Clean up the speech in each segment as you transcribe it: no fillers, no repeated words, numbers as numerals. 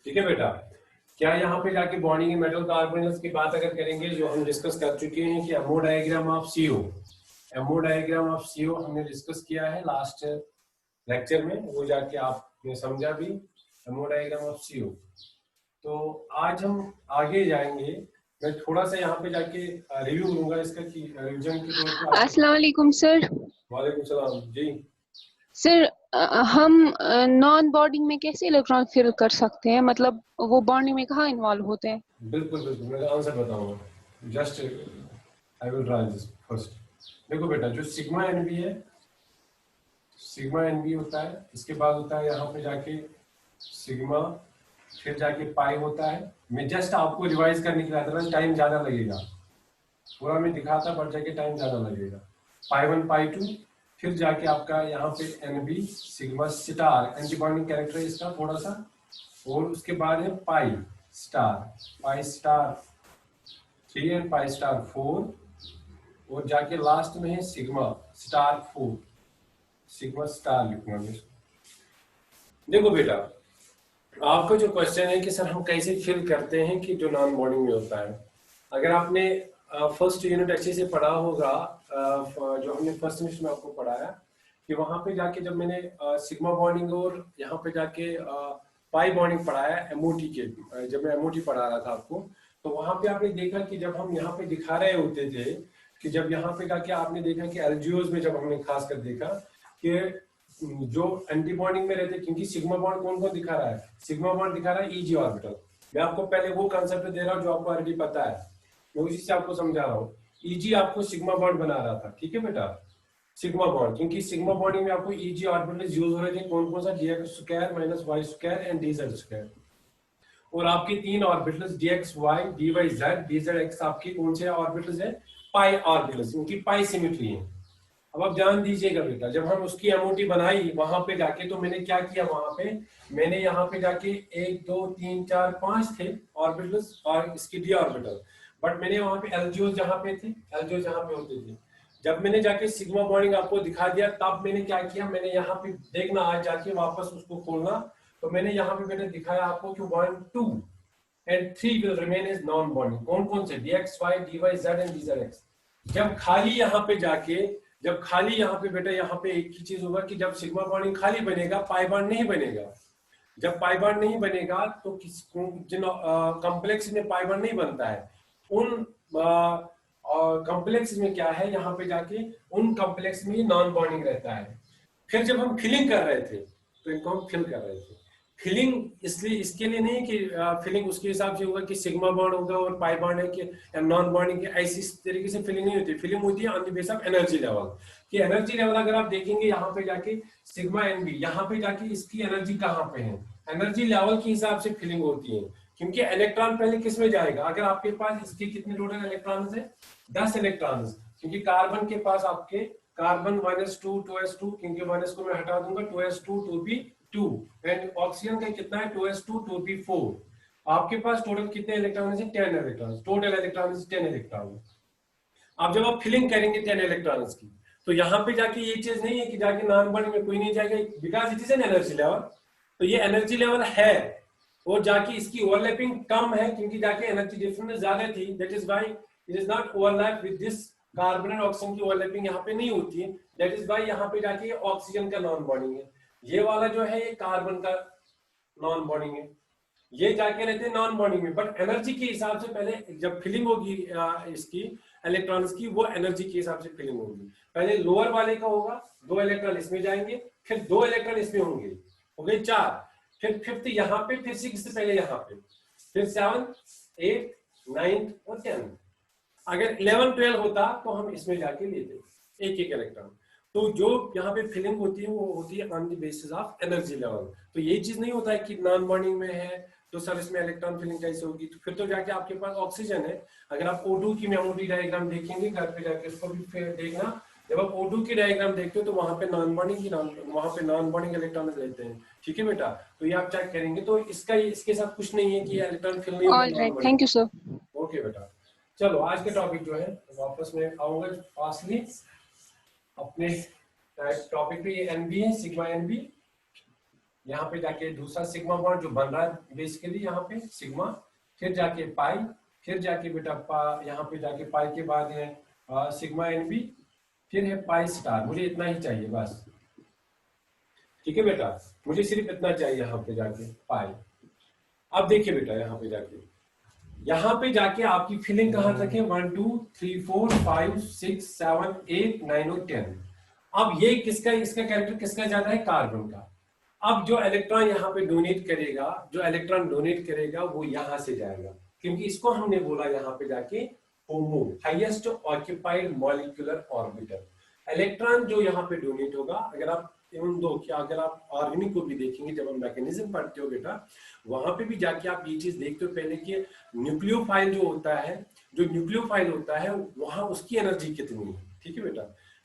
ठीक है बेटा। क्या यहाँ पे जाके बॉन्डिंग मेटल कार्बोनिल्स की बात अगर करेंगे, जो हम डिस्कस कर चुके हैं कि ammo diagram of CO, ammo diagram of CO हमने डिस्कस किया है लास्ट लेक्चर में, वो जाके आपने समझा भी एमओ डायग्राम ऑफ सीओ। तो आज हम आगे जाएंगे, मैं थोड़ा सा यहाँ पे जाके रिव्यू करूंगा इसका कि रिवीजन के तौर पे। अस्सलाम वालेकुम सर। वालेकुम सलाम जी। सर हम नॉन बॉन्डिंग में कैसे इलेक्ट्रॉन फिल कर सकते हैं, मतलब वो बॉन्डिंग में कहाँ इन्वॉल्व होते हैं? बिल्कुल बिल्कुल, मैं आंसर बताऊंगा। Just I will try this first. देखो बेटा, जो सिग्मा एनबी है, सिग्मा एनबी होता है, इसके बाद होता है यहाँ पे जाके सिग्मा, फिर जाके पाई होता है। मैं जस्ट आपको रिवाइज करने के लिए आता है, टाइम ज्यादा लगेगा, पूरा मैं दिखाता पर जाके टाइम ज्यादा लगेगा। पाई 1 पाई 2, फिर जाके आपका यहाँ पे NB sigma star, anti bonding character है इसका थोड़ा सा, और उसके बाद है pi star 3 and pi star 4, और जाके लास्ट में है सिग्मा स्टार 4, सिग्मा स्टार लिखूंगा मैं इसको। देखो बेटा, आपका जो क्वेश्चन है कि सर हम कैसे फिल करते हैं कि जो नॉन बॉन्डिंग में होता है, अगर आपने फर्स्ट यूनिट अच्छे से पढ़ा होगा, जो हमने फर्स्ट सेमेस्टर में आपको पढ़ाया कि वहां पे जाके जब मैंने सिग्मा बॉन्डिंग और यहाँ पे जाके पाई बॉन्डिंग पढ़ाया एमओटी के, जब मैं एमओटी पढ़ा रहा था आपको, तो वहां पे आपने देखा कि जब हम यहाँ पे दिखा रहे होते थे कि जब यहाँ पे जाके आपने देखा कि एलजीओज में जब हमने खासकर देखा कि जो एंटी बॉन्डिंग में रहते, क्योंकि सिग्मा बॉन्ड कौन कौन दिखा रहा है, सिग्मा बॉन्ड दिखा रहा है ईजी ऑर्बिटल। मैं आपको पहले वो कंसेप्ट दे रहा हूँ जो आपको ऑलरेडी पता है, मैं उसी से आपको समझा रहा हूँ। ईजी आपको सिग्मा बॉन्ड बना रहा था, ठीक है बेटा, सिग्मा बॉन्ड, क्योंकि सिग्मा बॉन्डिंग में आपको ईजी ऑर्बिटल यूज हो रहे थे, कौन कौन सा, dx square minus y square and dz square, और आपके तीन orbitals dx y d y z dz x आपके कौन से ऑर्बिटल्स है, पाई ऑर्बिटल्स, उनकी पाई सिमेट्री है। अब आप जान दीजिएगा बेटा, जब हम उसकी एमओटी बनाई वहां पे जाके, तो मैंने क्या किया वहां पे, मैंने यहाँ पे जाके 1 2 3 4 5 थे ऑर्बिटल्स और इसकी डी ऑर्बिटल, बट मैंने वहां पे एलजीओ जहाँ पे थे, एलजीओ जहाँ पे होते थे, जब मैंने जाके सिग्मा बॉन्डिंग आपको दिखा दिया, तब मैंने क्या किया, मैंने यहाँ पे देखना, आज जाके वापस उसको खोलना, तो मैंने यहाँ पे मैंने दिखाया आपको कि 1 2 and 3 will remain as non bonding। कौन कौन से, dx y dy z and dz x। जब खाली यहाँ पे जाके, जब खाली यहाँ पे बेटा, यहाँ पे एक ही चीज होगा कि जब सिग्मा बॉन्डिंग खाली बनेगा, पाई बॉन्ड नहीं बनेगा। जब पाई बॉन्ड नहीं बनेगा तो जिन कॉम्प्लेक्स में पाई बॉन्ड नहीं बनता है, उन कॉम्प्लेक्स में क्या है, यहाँ पे जाके उन कॉम्प्लेक्स में नॉन बॉन्डिंग रहता है। फिर जब हम फिलिंग कर रहे थे, तो इनको हम फिल कर रहे थे। फिलिंग इसलिए इसके लिए नहीं कि फिलिंग उसके हिसाब से होगा कि सिग्मा बॉन्ड होगा और पाई बॉन्ड है कि नॉन बॉन्डिंग, ऐसी तरीके से फिलिंग नहीं होती। फिलिंग होती है on the base of energy level, कि एनर्जी लेवल अगर आप देखेंगे यहाँ पे जाके सिग्मा एनबी, यहाँ पे जाके इसकी एनर्जी कहाँ पे है, एनर्जी लेवल के हिसाब से फिलिंग होती है। क्योंकि इलेक्ट्रॉन पहले किस में जाएगा, अगर आपके पास इसके कितने टोटल इलेक्ट्रॉन है, 10 इलेक्ट्रॉन, क्योंकि कार्बन के पास आपके कार्बन -2 2s2, क्योंकि 1s को मैं हटा दूंगा, 2s2 2p2, एंड ऑक्सीजन का कितना है, 2s2 2p4। आपके पास टोटल कितने इलेक्ट्रॉन है, 10 इलेक्ट्रॉन, टोटल इलेक्ट्रॉन 10 इलेक्ट्रॉन। अब जब आप फिलिंग करेंगे 10 इलेक्ट्रॉन की, तो यहाँ पे जाके ये चीज नहीं है कि जाके नॉन बॉन्डिंग में कोई नहीं जाएगा, because it is an energy level. तो ये एनर्जी लेवल है, और जाके इसकी ओवरलैपिंग कम है, क्योंकि जाके एनर्जी डिफरेंस ज्यादा थी, that is why it is not overlap with this carbon and oxygen की ओवरलैपिंग यहाँ पे नहीं होती है, दैट इज व्हाई यहाँ पे जाके ऑक्सीजन का नॉन बॉन्डिंग है। ये वाला जो है ये कार्बन का नॉन बॉन्डिंग है, ये जाके रहते हैं नॉन बॉन्डिंग में। बट एनर्जी के हिसाब से पहले जब फिलिंग होगी इसकी इलेक्ट्रॉन्स की, वो एनर्जी के हिसाब से फिलिंग होगी। पहले लोअर वाले का होगा, 2 इलेक्ट्रॉन इसमें जाएंगे, फिर 2 इलेक्ट्रॉन इसमें होंगे, हो गए 4, फिर 5th यहाँ पे, फिर 6th पहले यहाँ पे, फिर 7th 8th 9th और 10th। अगर 11 12 होता तो हम इसमें जाके लेते एक एक इलेक्ट्रॉन। तो जो यहाँ पे फिलिंग होती है वो होती है on the basis of energy level. तो ये चीज नहीं होता है कि नॉन बॉन्डिंग में है तो सर इसमें इलेक्ट्रॉन फिलिंग कैसे होगी, तो फिर तो जाके आपके पास ऑक्सीजन है। अगर आप O2 की मेमोरी डायग्राम देखेंगे घर पे जाके, उसको भी फिर देखना, जब आप O2 की डायग्राम देखते हो तो वहां पे नॉन बॉन्डिंग वहां पे नॉन बॉन्डिंग इलेक्ट्रॉन रहते हैं, ठीक है बेटा। तो ये आप चेक करेंगे, तो इसका इसके साथ कुछ नहीं है कि इलेक्ट्रॉन फिल नहीं होगा। Thank you sir. ओके बेटा, चलो आज के टॉपिक जो है वापस में आऊंगा फास्टली अपने टॉपिक पे। ये एनबी है, सिग्मा एनबी, यहाँ पे जाके दूसरा सिग्मा बॉन्ड जो बन रहा है बेसिकली यहाँ पे सिग्मा, फिर जाके पाई, फिर जाके बेटा यहाँ पे जाके पाई के बाद है सिग्मा एनबी, फिर है पाई स्टार। मुझे इतना ही चाहिए बस, ठीक है बेटा, मुझे सिर्फ इतना चाहिए यहाँ पे जाके पाई। अब देखिए बेटा यहाँ पे जाके आपकी फिलिंग कहाँ तक है, 1 2 3 4 5 6 7 8 9 और 10। अब ये किसका, इसका कैरेक्टर किसका ज्यादा है, कार्बन का। अब जो इलेक्ट्रॉन यहाँ पे डोनेट करेगा, वो यहाँ से जाएगा, क्योंकि इसको हमने बोला यहाँ पे जाके HOMO, highest occupied molecular orbital. Electron जो यहाँ पे डोनेट होगा, अगर आप अगर आप ऑर्गेनिक को भी देखेंगे, जब हम मैकेनिज्म पढ़ते हो बेटा, वहां पे भी जाके आप ये चीज देखते हो पहले कि न्यूक्लियोफाइल जो होता है वहां उसकी एनर्जी कितनी है, ठीक है बेटा,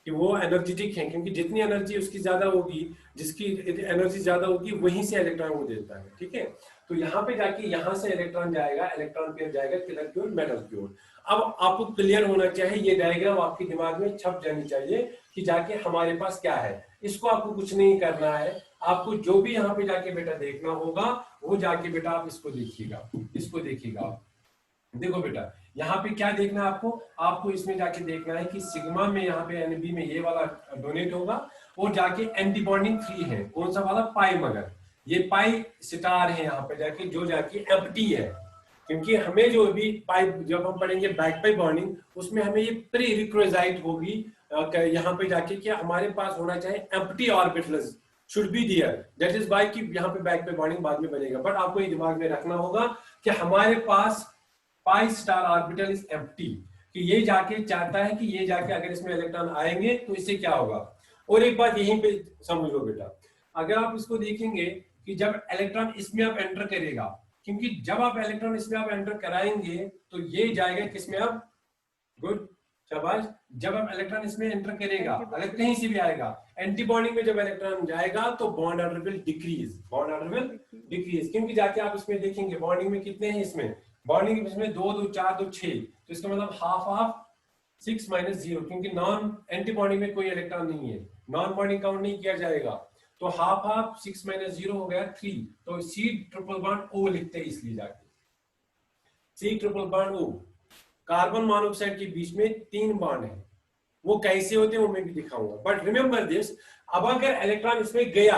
कि वो एनर्जेटिक है, क्योंकि जितनी एनर्जी उसकी ज्यादा होगी, जिसकी एनर्जी ज्यादा होगी वहीं से इलेक्ट्रॉन वो देता है, ठीक है। तो यहाँ पे जाके यहाँ से इलेक्ट्रॉन जाएगा, इलेक्ट्रॉन पेयर जाएगा किलर की ओर, मेटल की ओर। अब आपको क्लियर होना चाहिए, ये डायग्राम आपके दिमाग में छप जानी चाहिए कि जाके हमारे पास क्या है। इसको आपको कुछ नहीं करना है, आपको जो भी यहाँ पे जाके बेटा देखना होगा वो जाके बेटा आप इसको देखिएगा। देखो बेटा यहाँ पे क्या देखना है आपको इसमें जाके देखना है कि सिग्मा में यहाँ पे एनबी में ये वाला डोनेट होगा, और जाके एंटी बॉन्डिंग 3 है, कौन सा वाला, पाई, मगर ये पाई स्टार है यहाँ पे जाके, जो जाके एम्प्टी है, क्योंकि हमें जो भी पाई जब हम पढ़ेंगे बैक पाई बॉन्डिंग, उसमें हमें ये प्री रिक्विजिट होगी यहाँ पे जाके कि हमारे पास होना चाहिए empty orbitals should be there, that is why कि यहाँ पे बैक पाई बॉन्डिंग बाद में बनेगा। बट आपको ये दिमाग में रखना होगा कि हमारे पास pi star orbital is empty, कि ये जाके चाहता है कि ये जाके अगर इसमें इलेक्ट्रॉन आएंगे तो इससे क्या होगा। और एक बात यहीं पे समझ लो बेटा, अगर आप इसको देखेंगे कि जब इलेक्ट्रॉन इसमें आप एंटर करेगा, क्योंकि जब आप इलेक्ट्रॉन इसमें आप एंटर कराएंगे तो ये जाएगा किसमें, अब गुड शाबाश, जब आप इलेक्ट्रॉन इसमें एंटर करेगा, अगर कहीं से भी आएगा एंटी बॉन्डिंग में जब इलेक्ट्रॉन जाएगा तो बॉन्ड ऑर्डर विल डिक्रीज, क्योंकि जाके आप इसमें देखेंगे बॉन्डिंग में कितने हैं, इसमें बॉन्डिंग इसमें 2 2 4 2 6, तो इसका मतलब हाफ 6 माइनस 0, क्योंकि नॉन एंटी बॉन्डिंग में कोई इलेक्ट्रॉन नहीं है, नॉन बॉन्डिंग काउंट नहीं किया जाएगा, तो हाफ 6 माइनस 0 हो गया 3, तो सी ट्रिपल बॉन्ड ओ लिखते हैं, इसलिए जाके C triple bond O. Carbon monoxide के बीच में 3 बॉन्ड है, वो कैसे होते हैं वो मैं भी दिखाऊंगा। बट रिमेंबर दिस, अब अगर इलेक्ट्रॉन इसमें गया,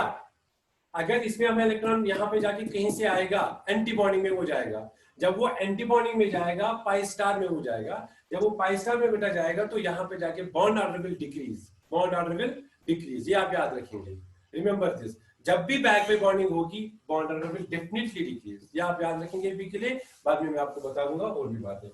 अगर इसमें हमें इलेक्ट्रॉन यहाँ पे जाके कहीं से आएगा, एंटी बॉन्डिंग में वो जाएगा, जब वो एंटी बॉन्डिंग में जाएगा पाई स्टार में हो जाएगा, जब वो पाई स्टार में बेटा जाएगा तो यहाँ पे जाके बॉन्ड ऑर्डर विल डिक्रीज, ये आप याद रखेंगे। रिमेंबर दिस, जब भी बैक पे बॉन्डिंग होगी bond order will definitely decrease, ये आप याद रखेंगे भी के लिए, बाद में मैं आपको बता दूंगा और भी बातें।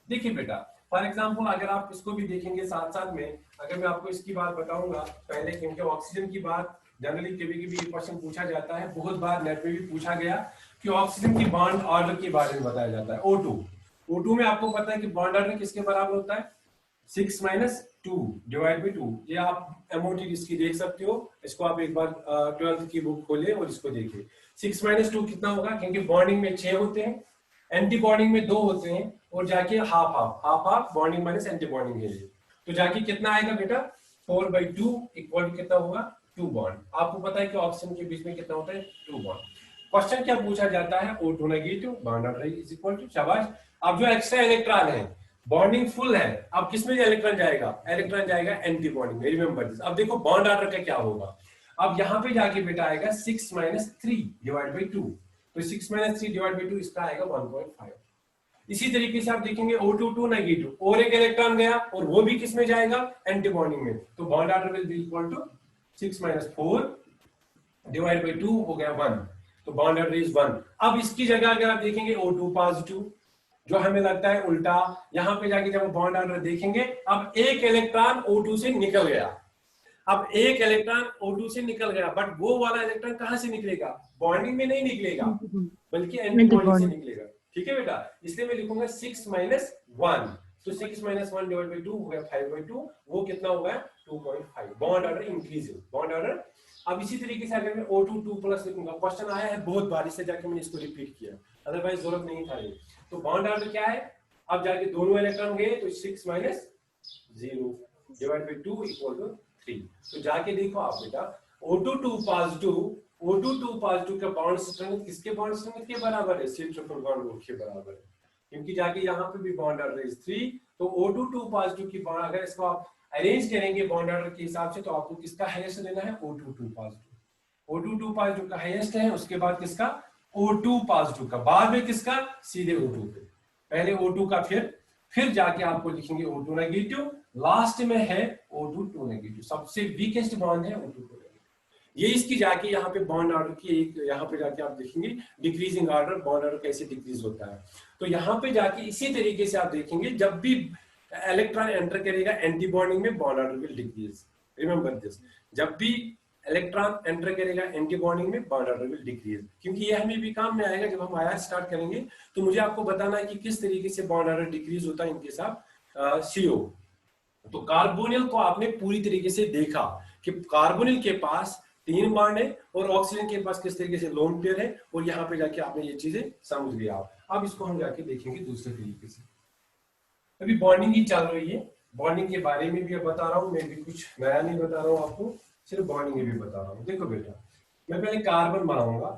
देखिए बेटा फॉर एग्जाम्पल अगर आप इसको भी देखेंगे साथ साथ में, अगर मैं आपको इसकी बात बताऊंगा पहले, क्योंकि ऑक्सीजन की बात जनरली कभी क्वेश्चन पूछा जाता है, बहुत बार नेट में भी पूछा गया कि ऑक्सीजन की बॉन्ड ऑर्डर के बारे में बताया जाता है। O2 में आपको पता है कि बॉन्ड ऑर्डर किसके बराबर होता है, 6 माइनस 2 डिवाइड बाई 2। ये आप एमओटी इसकी देख सकते हो, इसको आप एक बार 12th की बुक खोले और इसको देखिए। 6 माइनस 2 कितना होगा, क्योंकि बॉन्डिंग में 6 होते हैं, एंटी बॉन्डिंग में 2 होते हैं, और जाके half bonding minus anti bonding के लिए, तो जाके कितना आएगा बेटा 4/2 इक्वल कितना होगा 2 बॉन्ड। आपको पता है कि ऑक्सीजन के बीच में कितना होता है 2 बॉन्ड। क्वेश्चन क्या पूछा जाता है, O2 negative bond order is equal to, शाबाश। अब जो एक्स्ट्रा इलेक्ट्रॉन है, बॉन्डिंग फुल है, अब किसमें इलेक्ट्रॉन जाएगा, इलेक्ट्रॉन जाएगा एंटी बॉन्डिंग में, रिमेंबर दिस। अब देखो बॉन्ड ऑर्डर का क्या होगा, अब यहाँ पे जाके बेटा आएगा 6 माइनस 3 डिवाइड बाई 2, तो 6 माइनस 3 डिवाइड बाई 2 इसका आएगा 1.5। इसी तरीके से आप देखेंगे O2 नेगेटिव, और एक इलेक्ट्रॉन गया और वो भी किसमें जाएगा, एंटी बॉन्डिंग में, तो bond order will be equal to 6 minus 4 divide by 2 हो गया 1, तो बॉन्ड ऑर्डर इज 1। अब इसकी जगह अगर आप देखेंगे O2 पॉजिटिव, जो हमें लगता है उल्टा, यहां पे जाके जब बॉन्ड ऑर्डर देखेंगे, अब एक इलेक्ट्रॉन O2 से निकल गया, अब एक इलेक्ट्रॉन O2 से निकल गया, बट वो वाला इलेक्ट्रॉन कहां से निकलेगा, बॉन्डिंग में नहीं निकलेगा, बल्कि एंटी बॉन्डिंग से निकलेगा, ठीक है बेटा। इसलिए मैं लिखूंगा 6 माइनस 1, तो 6 माइनस 1 डिवाइड बाई 2 हो गया 5/2, वो कितना होगा 2.5, bond order increase, bond order. अब इसी तरीके से अगर मैं O2 2 प्लस लिखूंगा, क्वेश्चन आया है बहुत बार, इससे जाके मैंने इसको रिपीट किया, अदरवाइज जरूरत नहीं था ये। तो बॉन्ड ऑर्डर क्या है, अब जाके दोनों इलेक्ट्रॉन गए तो 6 minus 0 divide by 2 equal to 3, तो जाके देखो आप बेटा O2 2 पॉजिटिव O2 पॉजिटिव का बॉन्ड स्ट्रेंथ किसके बॉन्ड स्ट्रेंथ के बराबर है? C ट्रिपल बॉन्ड O के बराबर है, क्योंकि जाके यहाँ पे भी बॉन्ड ऑर्डर इज 3, तो O2 पॉजिटिव की बॉन्ड अगर इसको आप अरेंज करेंगे बॉन्ड ऑर्डर के हिसाब से तो आपको किसका हाईएस्ट लेना है? O2 positive. O2 पॉजिटिव का हाईएस्ट है, उसके बाद किसका? O2 पॉजिटिव का, बाद में किसका? सीधे O2 पे, पहले O2 का, फिर जाके आपको लिखेंगे O2 नेगेटिव, लास्ट में है O2 नेगेटिव, सबसे वीकेस्ट बॉन्ड है O2 नेगेटिव। ये इसकी जाके यहाँ पे बॉन्ड ऑर्डर की एक, यहाँ पे जाके आप देखेंगे डिक्रीजिंग ऑर्डर, बॉन्ड ऑर्डर कैसे डिक्रीज होता है। तो यहाँ पे जाके इसी तरीके से आप देखेंगे जब भी इलेक्ट्रॉन एंटर करेगा एंटी बॉन्डिंग में, bond order will decrease. Remember this, जब भी इलेक्ट्रॉन एंटर करेगा एंटी बॉन्डिंग में, बॉन्ड ऑर्डर विल डिक्रीज, क्योंकि ये हमें भी काम में आएगा जब हम आईआर स्टार्ट करेंगे। तो मुझे आपको बताना है कि किस तरीके से बॉन्ड ऑर्डर डिक्रीज होता है इनके साथ CO। तो कार्बोनिल को आपने पूरी तरीके से देखा कि कार्बोनिल के पास 3 बॉन्ड है और ऑक्सीजन के पास किस तरीके से लोन पेयर है, और यहाँ पे जाके आपने ये चीजें समझ लिया। अब इसको हम जाके देखेंगे दूसरे तरीके से। अभी बॉन्डिंग ही चल रही है, बॉन्डिंग के बारे में भी बता रहा हूँ, मैं भी कुछ नया नहीं बता रहा हूँ आपको, सिर्फ बॉन्डिंग भी बता रहा हूँ। देखो बेटा, मैं पहले कार्बन बनाऊंगा,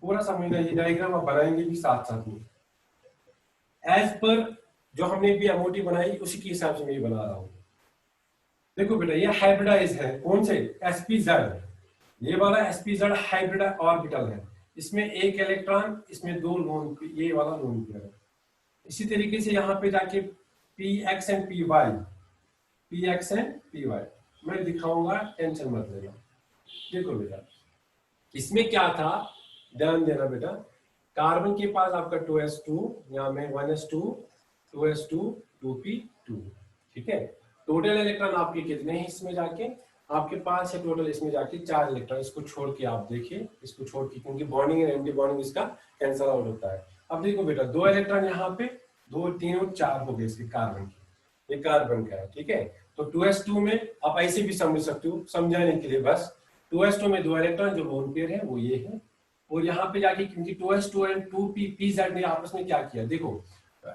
पूरा समझना, ये डायग्राम आप बनाएंगे भी साथ साथ में, एज पर जो हमने भी एमओटी बनाई उसी के हिसाब से मैं बना रहा हूँ। देखो बेटा, ये हाइब्रिडाइज है, कौन से? sp_z, ये वाला sp_z हाइब्रिड ऑर्बिटल है, इसमें एक इलेक्ट्रॉन, इसमें 2 लोन, ये वाला लोन पेयर है। इसी तरीके से यहाँ पे जाके px एंड py मैं दिखाऊंगा, टेंशन मत लेना। देखो बेटा, इसमें क्या था, ध्यान देना बेटा, कार्बन के पास आपका 2s2, यहाँ में 1s2, 2s2, 2p2, ठीक है। टोटल इलेक्ट्रॉन आपके कितने हैं इसमें जाके? आपके पास है टोटल इसमें जाके 4 इलेक्ट्रॉन। इसको छोड़ के आप देखिए, इसको छोड़ के, क्योंकि बॉन्डिंग एंड एंटी बॉन्डिंग इसका कैंसिल आउट होता है। अब देखो बेटा, 2 इलेक्ट्रॉन यहाँ पे, 2, 3 और 4 हो गए इसके कार्बन की, ये कार्बन का है, ठीक है। तो 2s2 में आप ऐसे भी समझ सकते हो समझाने के लिए, बस 2s2 में 2 इलेक्ट्रॉन जो लोन पेयर है वो ये है, और यहाँ पे जाके क्योंकि 2s2 एंड 2pz ने आपस में क्या किया, देखो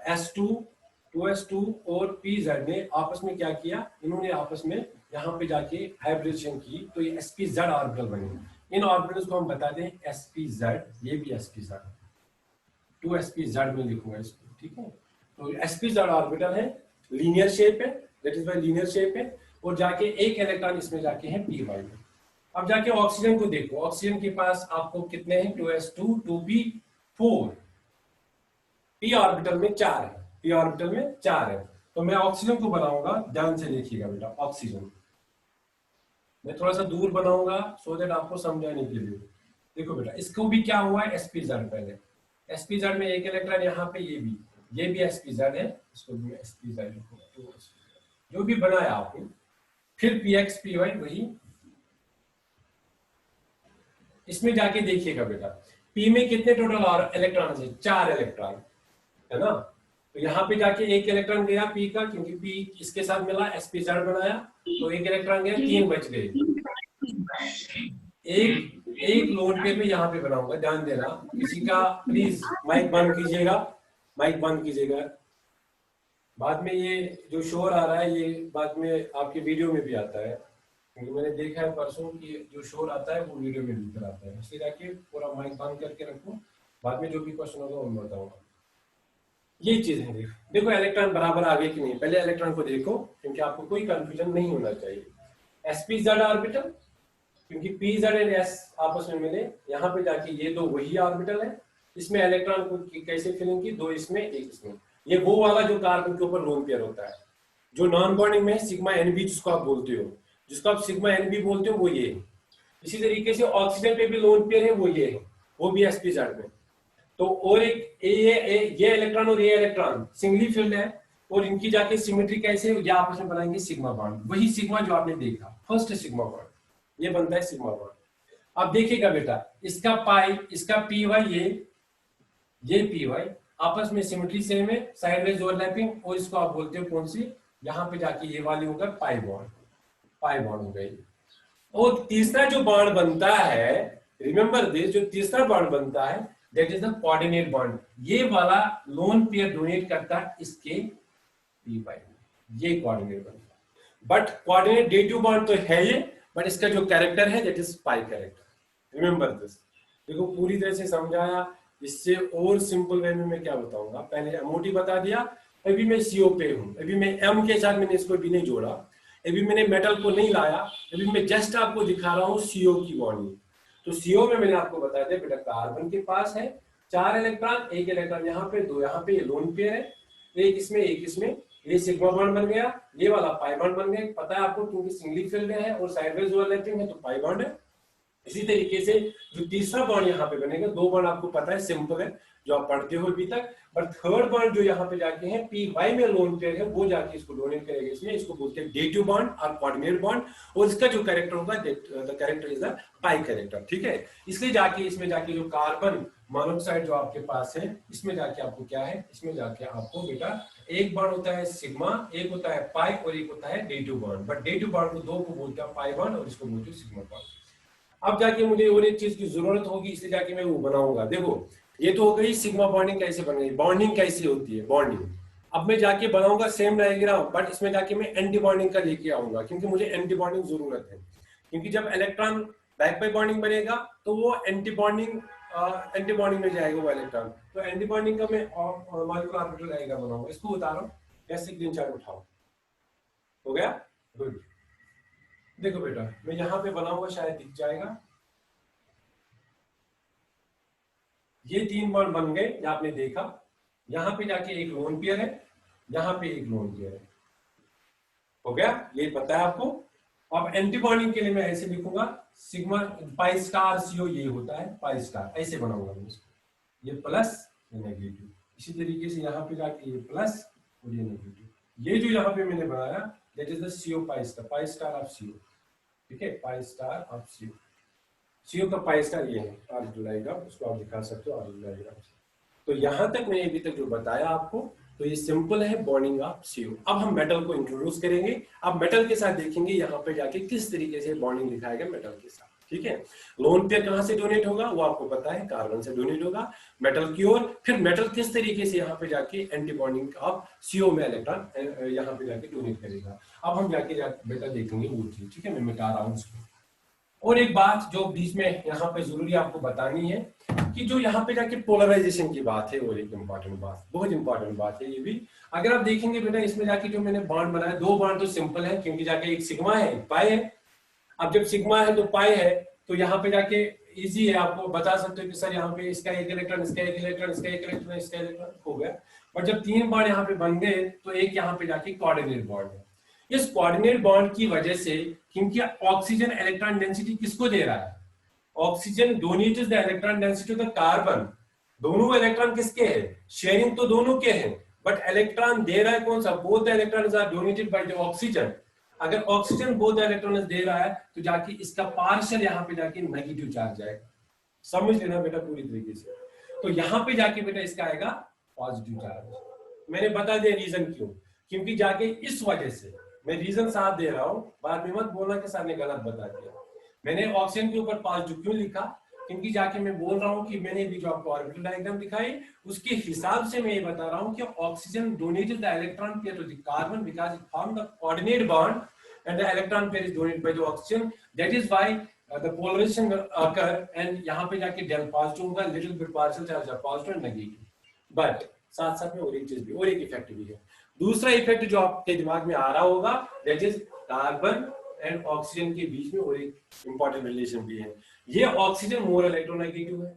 s2 और pz ने आपस में क्या किया, इन्होंने आपस में यहाँ पे जाके हाइब्रिडेशन की, तो ये sp_z ऑर्बिटल बने। इन ऑर्बिटल्स को हम बता दें sp_z, ये भी sp_z, 2sp_z में लिखूंगा इसको, ठीक है। तो sp_z ऑर्बिटल है, लीनियर शेप है, that is by linear shape है, और जाके एक इलेक्ट्रॉन इसमें जाके है py में। अब जाके ऑक्सीजन को देखो, ऑक्सीजन के पास आपको कितने हैं? 2s2, 2p4, p ऑर्बिटल में 4 है, p ऑर्बिटल में 4 है। तो मैं ऑक्सीजन को बनाऊंगा, ध्यान से देखिएगा बेटा, ऑक्सीजन मैं थोड़ा सा दूर बनाऊंगा सो दैट आपको समझाने के लिए। देखो बेटा, इसको भी क्या हुआ है, sp_z, पहले sp_z में एक इलेक्ट्रॉन यहाँ पे, ये भी sp_z है, इसको भी मैं sp_z लिखूंगा, जो भी बनाया आपने। फिर px py, वही इसमें जाके देखिएगा बेटा, p में कितने टोटल और इलेक्ट्रॉन है? 4 इलेक्ट्रॉन है ना। तो यहाँ पे जाके एक इलेक्ट्रॉन गया p का, क्योंकि p इसके साथ मिला, sp_z बनाया, तो एक इलेक्ट्रॉन गया, 3 बच गए। एक लोन पेयर में यहाँ पे बनाऊंगा, ध्यान देना। किसी का प्लीज माइक बंद कीजिएगा, माइक बंद कीजिएगा। बाद में ये जो शोर आ रहा है ये बाद में आपके वीडियो में भी आता है, क्योंकि मैंने देखा है परसों कि जो शोर आता है वो वीडियो में भी आता है, इसलिए जाके पूरा माइक बंद करके रखो, बाद में जो भी क्वेश्चन होगा वो मैं बताऊंगा। ये चीज है, देखो इलेक्ट्रॉन बराबर आगे कि नहीं, पहले इलेक्ट्रॉन को देखो, क्योंकि आपको कोई कंफ्यूजन नहीं होना चाहिए। sp_z ऑर्बिटल, क्योंकि pz और s आपस में मिले, यहाँ पे जाके ये 2 वही ऑर्बिटल है, इसमें इलेक्ट्रॉन को कैसे फिलिंग की, 2 इसमें 1 इसमें। ये वो वाला जो कार्बन के ऊपर लोन पेयर होता है, जो नॉन बॉन्डिंग में सिग्मा NB जिसको आप बोलते हो, जिसको आप सिग्मा NB बोलते हो, वो ये है। इसी तरीके से ऑक्सीजन पे भी लोन पेयर है, वो ये है, वो भी sp_z में। तो और एक ये इलेक्ट्रॉन और ये इलेक्ट्रॉन सिंगली फिल्ड है, और इनकी जाके सिमेट्री कैसे, ये आपस में बनाएंगे सिग्मा बॉन्ड, वही सिग्मा जो आपने देखा, फर्स्ट सिग्मा बॉन्ड, ये बनता है सिग्मा बॉन्ड। अब देखिएगा बेटा, इसका पाई, इसका py, ये py आपस में सिमेट्री सेम है, साइडवेज ओवरलैपिंग, और इसको आप बोलते हो कौन सी, यहाँ पे जाके ये वाली होगा पाई बॉन्ड हो गई। और तीसरा जो बॉन्ड बनता है, रिमेंबर दिस, जो तीसरा बॉन्ड बनता है that is the coordinate bond. ये वाला लोन पेयर डोनेट करता है इसके py, ये कोऑर्डिनेट बनता है। बट कोऑर्डिनेट डेटिव बॉन्ड तो है ये, बट इसका जो कैरेक्टर है that is pi character, remember this. देखो पूरी तरह से समझाया, इससे और सिंपल वे में मैं क्या बताऊंगा, पहले एमओटी बता दिया, अभी मैं सीओ पे हूँ, अभी मैं एम के साथ मैंने इसको भी नहीं जोड़ा, अभी मैंने मेटल को नहीं लाया, अभी मैं जस्ट आपको दिखा रहा हूँ सीओ की बॉन्डिंग। तो सीओ में मैंने आपको बता दिया बेटा कार्बन के पास है 4 इलेक्ट्रॉन, 1 इलेक्ट्रॉन यहाँ पे, 2 यहाँ पे, ये लोन पेयर है, एक इसमें, ये सिग्मा बॉन्ड बन गया, ये वाला पाई बॉन्ड बन गया, पता है आपको क्योंकि सिंगली फिल्ड है और साइडवेज ओवरलैपिंग है तो पाई बॉन्ड है। इसी तरीके से जो तीसरा बॉन्ड यहाँ पे बनेगा, 2 बॉन्ड आपको पता है सिंपल है जो आप पढ़ते हो अभी तक, पर थर्ड बॉन्ड जो यहाँ पे जाके है पी वाई में लोन पेयर है, वो जाके इसको डोनेट करेगा इसमें, इसको बोलते हैं डेटिव बॉन्ड और कोऑर्डिनेट बॉन्ड, और इसका जो कैरेक्टर होगा the character is the pi character, ठीक है। इसलिए जाके इसमें जाके जो कार्बन मोनोऑक्साइड जो आपके पास है, इसमें जाके आपको क्या है, इसमें जाके आपको बेटा एक बॉन्ड होता है सिग्मा, एक होता है पाई और एक होता है dative bond, but dative bond को 2 को बोलते हैं पाई बॉन्ड और इसको बोलते हैं सिग्मा बॉन्ड। अब जाके मुझे और एक चीज की जरूरत होगी, इसलिए जाके मैं वो बनाऊंगा। देखो ये तो हो गई सिग्मा बॉन्डिंग कैसे बन गई, बॉन्डिंग कैसी होती है बॉन्डिंग। अब मैं जाके बनाऊंगा सेम डायग्राम, बट इसमें जाके मैं एंटी बॉन्डिंग का लेके आऊंगा, क्योंकि मुझे एंटी बॉन्डिंग जरूरत है, क्योंकि जब इलेक्ट्रॉन बैक बाय बॉन्डिंग बनेगा तो वो एंटी बॉन्डिंग में जाएगा वो इलेक्ट्रॉन। तो एंटी बॉन्डिंग का मैं मॉलिक्यूलर ऑर्बिटल डायग्राम बनाऊंगा, इसको बता रहा हूँ कैसे स्क्रीनशॉट उठाओ। हो गया, गुड। देखो बेटा मैं यहाँ पे बनाऊंगा, शायद दिख जाएगा, ये 3 बॉन्ड बन गए, ये आपने देखा, यहाँ पे जाके एक लोन पेयर है, यहाँ पे एक लोन पेयर है, हो गया, ये पता है आपको। अब एंटी बॉन्डिंग के लिए मैं ऐसे लिखूंगा सिग्मा पाई स्टार सीओ, ये होता है पाई स्टार, ऐसे बनाऊंगा मैं इसको, ये प्लस ये नेगेटिव, इसी तरीके से यहाँ पे जाके ये प्लस और ये नेगेटिव, ये जो यहाँ पे मैंने बनाया that is the CO pi star of CO, ठीक है, pi star of CO, CO का पाई स्टार ये है ऑर्बिटल डायग्राम, उसको आप दिखा सकते हो ऑर्बिटल डायग्राम। तो यहां तक मैंने अभी तक जो बताया आपको, तो ये सिंपल है बॉन्डिंग ऑफ सीओ। अब हम मेटल को इंट्रोड्यूस करेंगे, अब मेटल के साथ देखेंगे यहाँ पे जाके किस तरीके से बॉन्डिंग दिखाएगा मेटल के साथ, ठीक है। लोन पेयर कहां से डोनेट होगा वो आपको पता है, कार्बन से डोनेट होगा मेटल की ओर, फिर मेटल किस तरीके से यहाँ पे जाके एंटी बॉन्डिंग ऑफ सीओ में इलेक्ट्रॉन यहाँ पे जाके डोनेट करेगा। अब हम जाके बेटा देखेंगे वो चीज, ठीक है, मैं मिटा रहा हूँ इसको। और एक बात जो बीच में यहाँ पे जरूरी आपको बतानी है कि जो यहाँ पे जाके पोलराइजेशन की बात है, और एक इंपॉर्टेंट बात, बहुत इंपॉर्टेंट बात है ये भी। अगर आप देखेंगे बेटा इसमें जाके जो मैंने बॉन्ड बनाया, 2 बॉन्ड तो सिंपल है, क्योंकि जाके एक सिग्मा है एक पाई है। अब जब सिग्मा है तो पाई है, तो यहाँ पे जाके इजी है, आपको बता सकते हो कि सर यहाँ पे इसका एक इलेक्ट्रॉन, इसका एक इलेक्ट्रॉन, इसका एक इलेक्ट्रॉन, इसका इलेक्ट्रॉन, हो गया। बट जब 3 बॉन्ड यहाँ पे बन गए तो एक यहाँ पे जाके कोऑर्डिनेट बॉन्ड है। इस कोऑर्डिनेट बॉन्ड की वजह से, क्योंकि ऑक्सीजन इलेक्ट्रॉन डेंसिटी किसको दे रहा है, oxygen donated the electron density to the carbon, दोनों इलेक्ट्रॉन किसके हैं, शेयरिंग तो दोनों के हैं, बट इलेक्ट्रॉन दे रहा है कौन सा, both the electrons are donated by the oxygen. अगर ऑक्सीजन बोथ द इलेक्ट्रॉन्स दे रहा है तो जाके इसका पार्शियल यहाँ पे जाके नेगेटिव चार्ज आएगा, समझ लेना बेटा पूरी तरीके से। तो यहाँ पे जाके बेटा इसका आएगा पॉजिटिव चार्ज। मैंने बता दिया रीजन क्यों, क्योंकि जाके इस वजह से, मैं रीजन साथ दे रहा हूँ, बाद में मत बोलना कि सर ने गलत बता दिया। मैंने ऑक्सीजन के ऊपर पॉजिटिव क्यों लिखा, क्योंकि जाके मैं बोल रहा हूँ कि मैंने भी जो आपको ऑर्बिटल डायग्राम दिखाई उसके हिसाब से मैं ये बता रहा हूँ कि oxygen donated the electron pair to the carbon because it form the coordinate bond and the electron pair is donated by the oxygen, that is why the polarization occur, and यहाँ पे जाके डेल पॉजिटिव होगा, little bit partial charge are positive and negative. But साथ साथ में और एक चीज भी, और एक इफेक्ट भी है, दूसरा इफेक्ट जो आपके दिमाग में आ रहा होगा, that is carbon and oxygen के बीच में और एक इंपॉर्टेंट रिलेशन भी है। ये ऑक्सीजन मोर इलेक्ट्रोनेगेटिव है,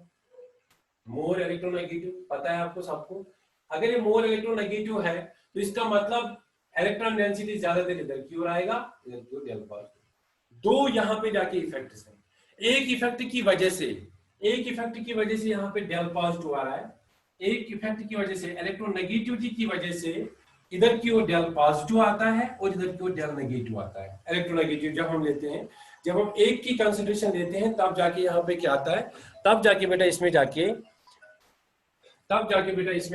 मोर इलेक्ट्रोनेगेटिव, पता है आपको सबको। अगर ये मोर इलेक्ट्रोनेगेटिव है तो इसका मतलब इलेक्ट्रॉन डेंसिटी ज्यादा देर इधर की ओर आएगा, इधर की ओर डेल पॉजिटिव। 2 यहाँ पे जाके इफेक्ट्स हैं, एक इफेक्ट की वजह से यहाँ पे डेल पॉजिटिव आ रहा है, एक इफेक्ट की वजह से इलेक्ट्रोनेगेटिविटी की वजह से इधर की ओर डेल पॉजिटिव आता है और इधर की ओर डेल नेगेटिव आता है। इलेक्ट्रोनेगेटिव जब हम लेते हैं, जब हम एक की कंसिडरेशन लेते हैं, तब जाके यहाँ पे क्या आता है, तब जाके बेटा इसमें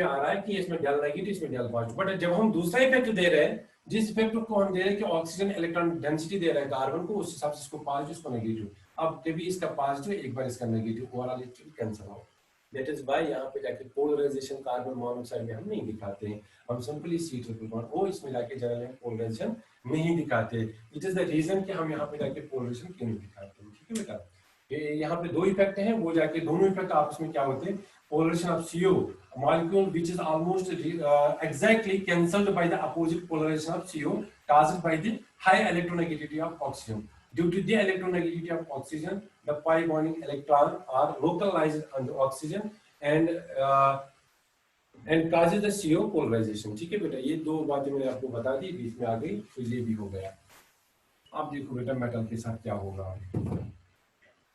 आ रहा है कि इसमें डेल नेगेटिव, इसमें डेल पॉजिटिव। बट जब हम दूसरा इफेक्ट दे रहे हैं, जिस इफेक्ट को हम दे रहे हैं कि ऑक्सीजन इलेक्ट्रॉन डेंसिटी दे रहा है कार्बन को, उस हिसाब से इसको पॉजिटिव, इसको नेगेटिव। अब जब भी इसका पॉजिटिव एक बार इसका negative, overall it cancel out. That is why यहाँ पे जाके पोलराइजेशन कार्बन मोनोऑक्साइड में हम नहीं दिखाते हैं, हम सिंपली सी ट्रिपल बॉन्ड वो इसमें जाके जनरल पोलराइजेशन नहीं दिखाते। इट इज द रीजन कि हम यहाँ पे जाके पोलराइजेशन क्यों नहीं दिखाते हैं, ठीक है बेटा। यहाँ पे दो इफेक्ट हैं, वो जाके दोनों इफेक्ट आपस में क्या होते हैं, polarization of CO molecule which is almost exactly cancelled by the opposite polarization of CO caused by the high electronegativity of oxygen. Due to the electronegativity of oxygen, the pi bonding electron are localized on the oxygen and causes the CO polarization. ठीक है बेटा, ये दो बातें मैंने आपको बता दी, बीच में आ गई तो ये भी हो गया। अब देखो बेटा मेटल के साथ क्या होगा।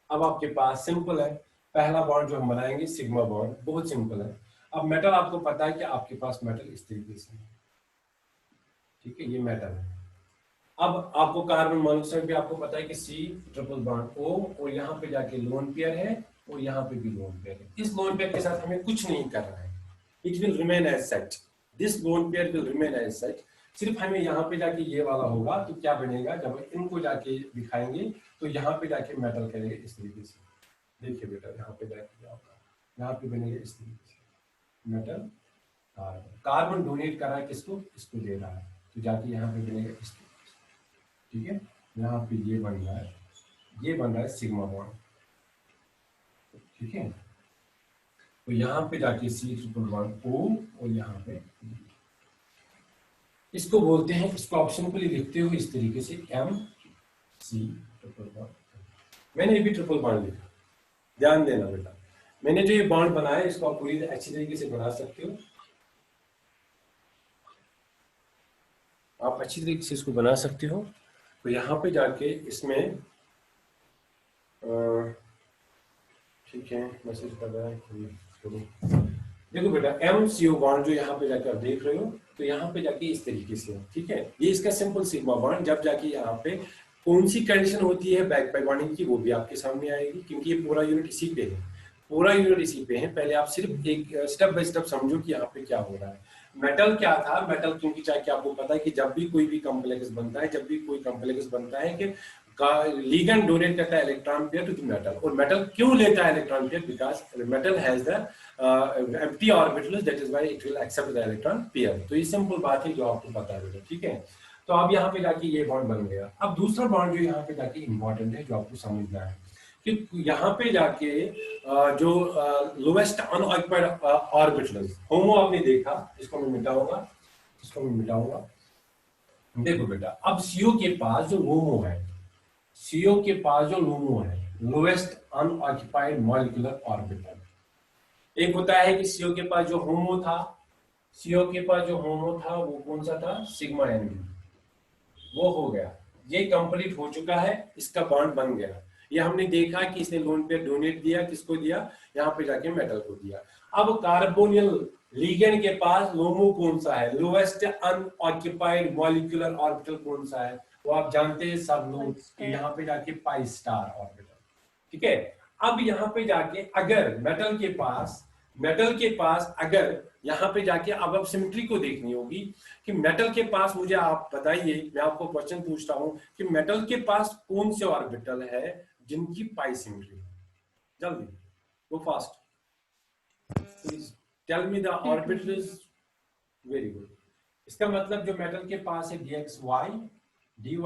अब आपके पास सिंपल है, पहला बॉन्ड जो हम बनाएंगे सिग्मा बॉन्ड, बहुत सिंपल है। अब मेटल आपको पता है कि आपके पास मेटल इस तरीके से है, ठीक है, ये मेटल है। अब आपको कार्बन मोनोऑक्साइड भी आपको पता है कि C ट्रिपल बॉन्ड O और यहाँ पे जाके लोन पेयर है और यहाँ पे भी लोन पेयर है। इस लोन पेयर के साथ हमें कुछ नहीं करना है, it will remain as such, this lone pair will remain as such. सिर्फ हमें यहाँ पे जाके ये वाला होगा तो क्या बनेगा, जब इनको जाके दिखाएंगे तो यहाँ पे जाके मेटल करेंगे इस तरीके से। देखिए बेटा यहाँ पे जाके क्या होगा, यहाँ पे बनेगा इस तरीके से मेटल कार्बन। कार्बन डोनेट कर रहा है किसको, इसको दे रहा है, तो जाके यहाँ पे बनेगा इस तरीके से, ठीक है। यहाँ पे ये बन रहा है, ये बन रहा है सिग्मा बॉन्ड, ठीक है। तो यहाँ पे जाके C ट्रिपल बॉन्ड O और यहाँ पे इसको बोलते हैं, इसको ऑप्शन को लिखते हो इस तरीके से MC ट्रिपल बॉन्ड। मैंने भी ट्रिपल बॉन्ड लिखा, ध्यान देना बेटा, मैंने जो ये बॉन्ड बनाया इसको आप पूरी अच्छी तरीके से बना सकते हो, आप अच्छी तरीके से इसको बना सकते हो। तो यहाँ पे जाके इसमें ठीक है, मैसेज कर रहा है, देखो बेटा MCO बॉन्ड जो यहाँ पे जाके आप देख रहे हो, तो यहाँ पे जाके इस तरीके से, ठीक है, ये इसका सिंपल सिग्मा बॉन्ड। जब जाके यहाँ पे कौन सी कंडीशन होती है बैक पाई बॉन्डिंग की, वो भी आपके सामने आएगी, क्योंकि ये पूरा यूनिट इसी पे है, पूरा यूनिट इसी पे है। पहले आप सिर्फ एक स्टेप बाय स्टेप समझो कि यहाँ पे क्या हो रहा है। मेटल क्या था, मेटल क्योंकि चाहे कि आपको पता है कि जब भी कोई भी कॉम्प्लेक्स बनता है, जब भी कोई कॉम्प्लेक्स बनता है कि लिगेंड डोनेट करता है electron pair to the metal, और मेटल क्यों लेता है electron pair, because metal has the empty orbitals, that is why it will accept the electron pair. तो ये सिंपल बात है जो आपको पता है बेटा, ठीक है। तो अब यहाँ पे जाके ये बॉन्ड बन गया। अब दूसरा बॉन्ड जो यहाँ पे जाके इंपॉर्टेंट है, जो आपको समझना है कि यहाँ पे जाके जो लोएस्ट अनऑक्युपाइड ऑर्बिटल्स, होमो आपने देखा, इसको मैं मिटाऊंगा, इसको मैं मिटाऊंगा। देखो बेटा अब CO के पास जो लोमो है, CO के पास जो लोमो है, लोएस्ट अनऑक्युपाइड मॉलिक्यूलर ऑर्बिटल, एक होता है कि CO के पास जो होमो था, CO के पास जो होमो था वो कौन सा था, सिग्मा NB, वो हो गया, ये कंप्लीट हो चुका है, इसका बॉन्ड बन गया। ये हमने देखा कि इसने लोन पेयर डोनेट दिया, किसको दिया, यहाँ पे जाके मेटल को दिया। अब कार्बोनिल लिगेंड के पास लोमो कौन सा है, लोएस्ट अनऑक्युपाइड मॉलिक्यूलर ऑर्बिटल कौन सा है, वो आप जानते हैं सब लोग, यहाँ पे जाके पाई स्टार ऑर्बिटल, ठीक है। अब यहाँ पे जाके अगर मेटल के पास अगर यहाँ पे जाके अब सिमेट्री को देखनी होगी कि मेटल के पास, मुझे आप बताइए, मैं आपको क्वेश्चन पूछता हूं कि मेटल के पास कौन से ऑर्बिटल है जिनकी पाई सिमेट्री है, जल्दी go fast, please tell me the orbitals. Very good, इसका मतलब जो मेटल के पास है dxy, dyz,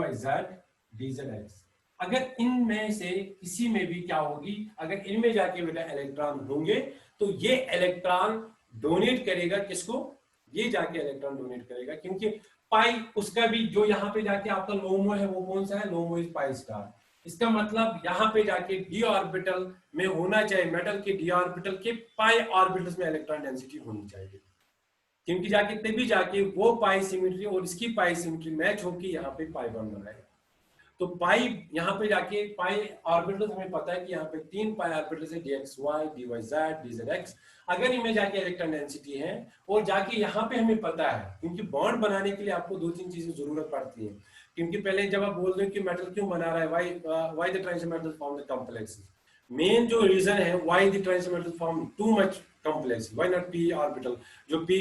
dzx, अगर इनमें से किसी में भी क्या होगी, अगर इनमें जाके बेटा इलेक्ट्रॉन होंगे तो ये इलेक्ट्रॉन डोनेट करेगा किसको, ये जाके इलेक्ट्रॉन डोनेट करेगा, क्योंकि पाई उसका भी जो यहाँ पे जाके आपका लोमो है वो कौन सा है, लोमो इज पाई स्टार। इसका मतलब यहाँ पे जाके डी ऑर्बिटल में होना चाहिए, मेटल के डी ऑर्बिटल के पाई ऑर्बिटल्स में इलेक्ट्रॉन डेंसिटी होनी चाहिए, क्योंकि जाके तभी जाके वो पाई सिमेट्री और इसकी पाई सिमेट्री मैच होकर यहाँ पे पाई बॉन्ड बनाएगा। तो पाई यहाँ पे जाके पाई ऑर्बिटल्स हमें पता है कि यहाँ पे 3 पाई ऑर्बिटल्स है, dxy, dyz, dzx। अगर इनमें जाके इलेक्ट्रॉन डेंसिटी है और जाके यहाँ पे हमें पता है, क्योंकि बॉन्ड बनाने के लिए आपको 2-3 चीजें जरूरत पड़ती है, क्योंकि पहले जब आप बोल रहे हो कि मेटल क्यों बना रहा है, why the transition metals form the complexes, main जो रीजन है why the transition metals form too much complex, why not p orbital, जो p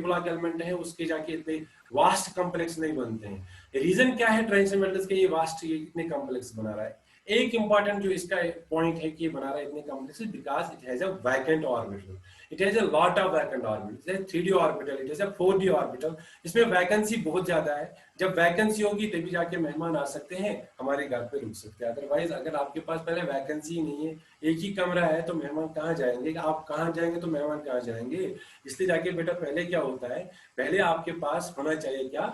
ब्लॉक एलिमेंट है उसके जाके इतने वास्ट कॉम्प्लेक्स नहीं बनते हैं। रीजन क्या है ट्रांजिशन मेटल्स के ये वास्ट, ये इतने कॉम्प्लेक्स बना रहा है, एक इंपॉर्टेंट जो इसका पॉइंट है कि ये बना रहा है इतने complex because it has a vacant orbital, it has a lot of vacant orbital, 3D orbital, it has a 4D orbital, इसमें वैकेंसी बहुत ज्यादा है। जब वैकेंसी होगी तभी जाके मेहमान आ सकते हैं, हमारे घर पे रुक सकते हैं। अदरवाइज अगर आपके पास पहले वैकेंसी ही नहीं है, एक ही कमरा है, तो मेहमान कहाँ जाएंगे, आप कहाँ जाएंगे तो मेहमान कहाँ जाएंगे। इसलिए जाके बेटा पहले क्या होता है, पहले आपके पास होना चाहिए क्या,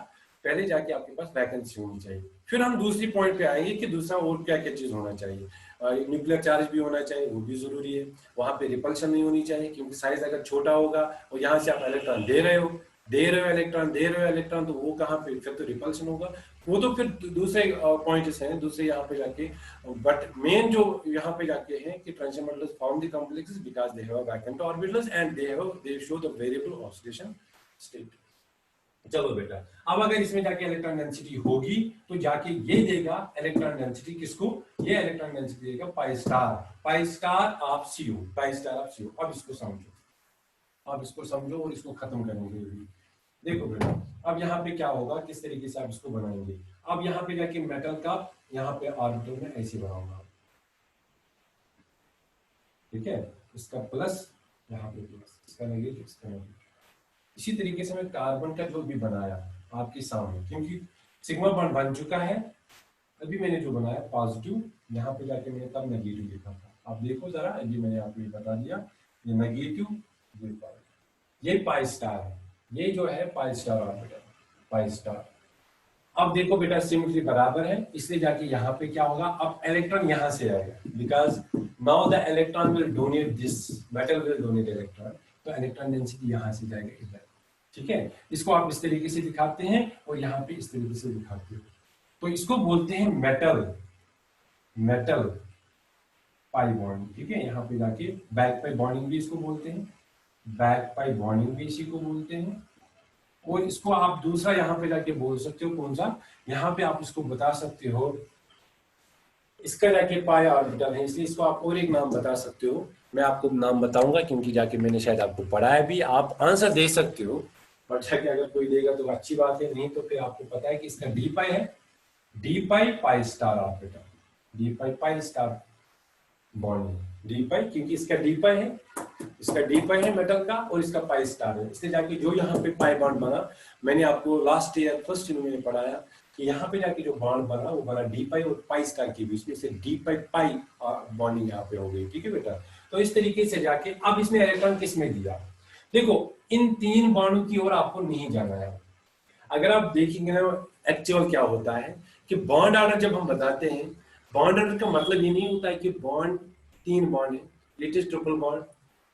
पहले जाके आपके पास वैकेंसी होनी चाहिए। फिर हम दूसरी पॉइंट पे आएंगे कि दूसरा और क्या क्या चीज होना चाहिए। न्यूक्लियर चार्ज भी होना चाहिए, वो भी जरूरी है। वहां पे रिपल्शन नहीं होनी चाहिए, क्योंकि साइज अगर छोटा होगा और यहाँ से आप इलेक्ट्रॉन दे रहे हो इलेक्ट्रॉन, तो वो कहाँ पे, फिर तो रिपल्शन होगा। वो तो फिर दूसरे पॉइंट्स हैं, दूसरे यहाँ पे जाके। बट मेन जो यहाँ पे जाके है कि transition models form the complexes because they have vacant orbitals and they show the variable oscillation state. चलो बेटा, अब अगर इसमें जाके इलेक्ट्रॉन डेंसिटी होगी तो जाके ये देगा इलेक्ट्रॉन डेंसिटी किसको, ये इलेक्ट्रॉन डेंसिटी देगा pi star of CO, pi star of CO. अब इसको समझो और इसको खत्म करेंगे भी। देखो बेटा, अब यहाँ पे क्या होगा, किस तरीके से आप इसको बनाएंगे। अब यहाँ पे जाके मेटल का यहाँ पे ऑर्बिटल में ऐसे बनाऊंगा, ठीक है, इसका प्लस यहाँ पे प्लस, इसका नेगेटिव, इसका नेगेटिव। इसी तरीके से मैं कार्बन का जो भी बनाया आपके सामने, क्योंकि सिग्मा बॉन्ड बन चुका है, अभी मैंने जो बनाया पॉजिटिव, यहाँ पे जाके मैंने तब नेगेटिव लिखा था। आप देखो जरा, अभी मैंने आपको ये बता दिया, ये नेगेटिव, ये पाई स्टार है, ये जो है pi star orbital, pi star. अब देखो बेटा सिमेट्री बराबर है, इसलिए जाके यहाँ पे क्या होगा, अब इलेक्ट्रॉन यहाँ से आएगा, because now the electron will donate this, metal will donate electron, तो इलेक्ट्रॉन डेंसिटी यहाँ से जाएगा इधर, ठीक है। इसको आप इस तरीके से दिखाते हैं और यहाँ पे इस तरीके से दिखाते हैं, तो इसको बोलते हैं मेटल पाई बॉन्ड, ठीक है। यहाँ पे जाके बैक पाई बॉन्डिंग भी इसको बोलते हैं, बैक पाई बॉन्डिंग भी इसी को बोलते हैं। और इसको आप दूसरा यहाँ पे जाके बोल सकते हो, कौन सा, यहाँ पे आप इसको बता सकते हो, इसका जाके पाई ऑर्बिटल है, इसलिए इसको आप और एक नाम बता सकते हो। मैं आपको नाम बताऊंगा क्योंकि जाके मैंने शायद आपको पढ़ाया भी, आप आंसर दे सकते हो, और जाके अगर कोई देगा तो अच्छी बात है, नहीं तो फिर आपको पता है कि इसका डी पाई है, डी पाई पाई स्टार ऑर्बिटल, डी पाई पाई स्टार बॉन्ड, डी पाई, क्योंकि इसका डी पाई है, इसका डी पाई है मेटल का, और इसका पाई स्टार है, इसलिए जाके जो यहाँ पे पाई बॉन्ड बना, मैंने आपको लास्ट ईयर फर्स्ट ईयर में पढ़ाया कि यहाँ पे जाके जो बॉन्ड बना वो बना डी पाई और पाई स्टार के बीच में, से डी पाई पाई बॉन्डिंग यहाँ पे हो गई, ठीक है बेटा। तो इस तरीके से जाके अब इसमें इलेक्ट्रॉन किस में दिया, देखो इन तीन बॉन्डों की ओर आपको नहीं जाना है। अगर आप देखेंगे ना एक्चुअल क्या होता है कि बॉन्ड ऑर्डर जब हम बताते हैं, बॉन्ड ऑर्डर का मतलब ये नहीं होता है कि बॉन्ड तीन बॉन्ड है, इट इज ट्रिपल बॉन्ड,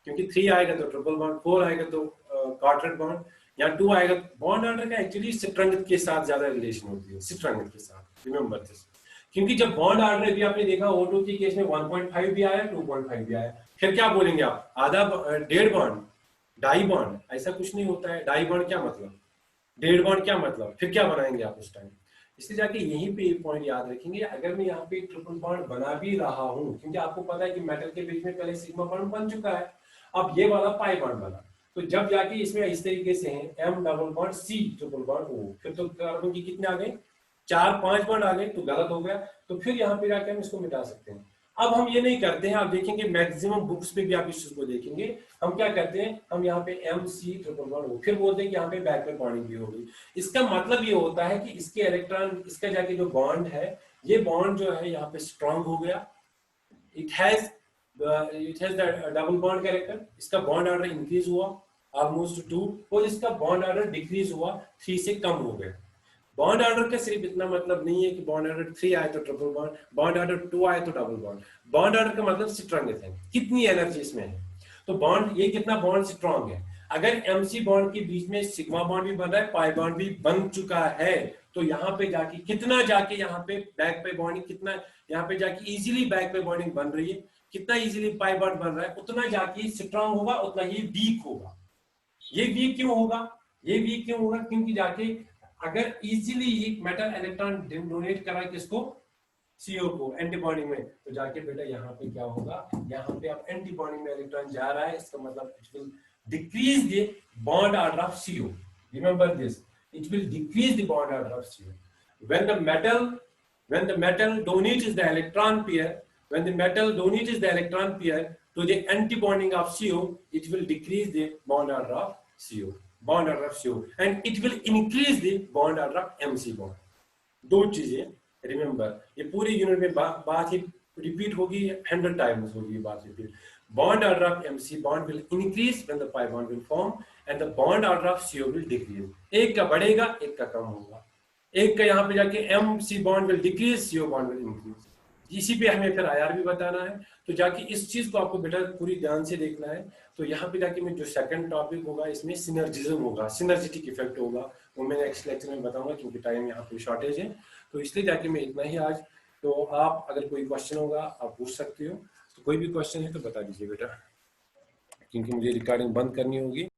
क्योंकि 3 आएगा तो ट्रिपल बॉन्ड, 4 आएगा तो क्वार्टेट बॉन्ड, या 2 आएगा। बॉन्ड ऑर्डर का एक्चुअली स्ट्रेंथ के साथ ज्यादा रिलेशन होती है, स्ट्रेंथ के साथ, रिमेंबर दिस। क्योंकि जब बॉन्ड ऑर्डर भी आपने देखा O2 के केस में 1.5 भी आया, 2.5 भी आया, फिर क्या बोलेंगे आप, आधा, डेढ़ बॉन्ड, डाई बॉन्ड, ऐसा कुछ नहीं होता है। डाई बॉन्ड क्या मतलब, डेढ़ बॉन्ड क्या मतलब, फिर क्या बनाएंगे आप उस टाइम। इसलिए जाके यहीं पे एक पॉइंट याद रखेंगे, अगर मैं यहाँ पे ट्रिपल बॉन्ड बना भी रहा हूँ, क्योंकि आपको पता है कि मेटल के बीच में पहले सिग्मा बॉन्ड बन चुका है, अब ये वाला पाई बॉन्ड बना, तो जब जाके इसमें इस तरीके से है M double bond C triple bond O, फिर तो कार्बन की कितने आ गए, 4-5 बॉन्ड आ गए, तो गलत हो गया, तो फिर यहाँ पे जाके हम इसको मिटा सकते हैं। अब हम ये नहीं करते हैं, आप देखेंगे मैक्सिमम बुक्स पे भी आप इस चीज को देखेंगे, हम क्या करते हैं, हम यहाँ पे MC ट्रिपल बॉन्ड O, फिर बोलते हैं कि यहाँ पे बैक में बॉन्डिंग भी हो गई। इसका मतलब ये होता है कि इसके इलेक्ट्रॉन, इसका जाके जो बॉन्ड है, ये बॉन्ड जो है यहाँ पे स्ट्रॉन्ग हो गया, it has the double bond character, इसका बॉन्ड ऑर्डर इंक्रीज हुआ ऑलमोस्ट 2, और इसका बॉन्ड ऑर्डर डिक्रीज हुआ 3 से कम हो गया। बॉन्ड ऑर्डर का सिर्फ इतना मतलब नहीं है कि बॉन्ड ऑर्डर 3 आए तो ट्रिपल बॉन्ड, बॉन्ड ऑर्डर 2 आए तो डबल बॉन्ड। बॉन्ड ऑर्डर का मतलब स्ट्रेंथ है, कितनी एनर्जी इसमें है, तो बॉन्ड, ये कितना बॉन्ड स्ट्रॉन्ग है। अगर MC बॉन्ड के बीच में सिग्मा बॉन्ड भी बन रहा है, पाई बॉन्ड भी बन चुका है, तो यहाँ पे जाके कितना, जाके यहाँ पे बैक पे बॉन्डिंग कितना, यहाँ पे जाके इजीली बैक पे बॉन्डिंग बन रही है, कितना इजीली पाई बॉन्ड बन रहा है, उतना जाके स्ट्रॉन्ग होगा, उतना ही वीक होगा। ये वीक क्यों होगा, ये वीक क्यों होगा, क्योंकि जाके अगर इजीली मेटल इलेक्ट्रॉन डोनेट करा किसको, CO को एंटीबॉडी में, तो जाके बेटा यहाँ पे क्या होगा, यहाँ पे अब एंटीबॉडी में इलेक्ट्रॉन जा रहा है, इसका मतलब it will decrease the bond order of CO, remember this, it will decrease the bond order of CO when the metal when the metal donates the electron pair, when the metal donates the electron pair to the antibonding of CO, it will decrease the bond order of CO, and it will increase the bond order of MC bond. दो चीजें remember, ये पूरे unit में बात ही repeat होगी, 100 times होगी बात repeat. Bond order of MC bond will increase when the pi bond will form, and the bond order of CO will decrease. एक का बढ़ेगा, एक का कम होगा. एक का यहाँ पे जाके MC bond will decrease, CO bond will increase. इसी पे हमें फिर IR भी बताना है, तो जाके इस चीज को आपको बेटा पूरी ध्यान से देखना है. तो यहाँ पे जाके मैं जो सेकंड टॉपिक होगा इसमें सिनर्जिज्म होगा, सिनर्जिटिक इफेक्ट होगा, वो मैं नेक्स्ट लेक्चर में बताऊंगा क्योंकि टाइम यहाँ पे शॉर्टेज है. तो इसलिए जाके मैं इतना ही आज. तो आप अगर कोई क्वेश्चन होगा आप पूछ सकते हो, तो कोई भी क्वेश्चन है तो बता दीजिए बेटा, क्योंकि मुझे रिकॉर्डिंग बंद करनी होगी.